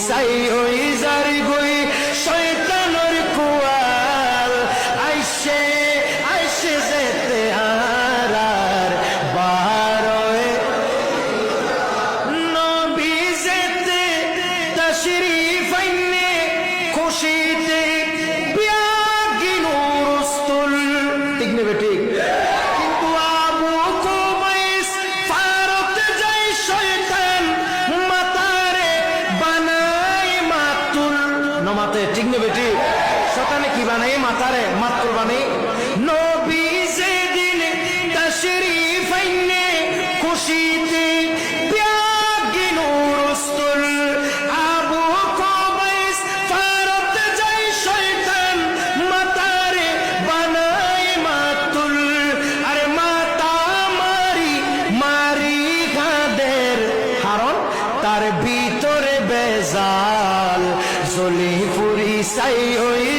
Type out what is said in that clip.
সাই হই জারি গই শয়তানের কুয়াল আইসে আইসে যেতে হারার বারোয় নবী যেতে তাশরীফ আইনে খুশিতে বিয়াগি নুরুস্তুল ঠিক নেবে ঠিক কিন্তু আবু কুবাইস ফারত যাই শয়তান মাতারে বানাই মাতুল নমাতে ঠিক নেবে ঠিক শয়তানে কি বানাই মাতারে মাতুল বানাই নবী যেদিন তাশরীফ আইনে খুশিতে বিয়াগি নুরুস্তুল আবু কুবাইস ফারত যাই শয়তান মাতারে বানাই মাতুল আরে মাতা মারি মারি গাদের হারন তার ভিতরে বেজাল জলি পুরি সাই হই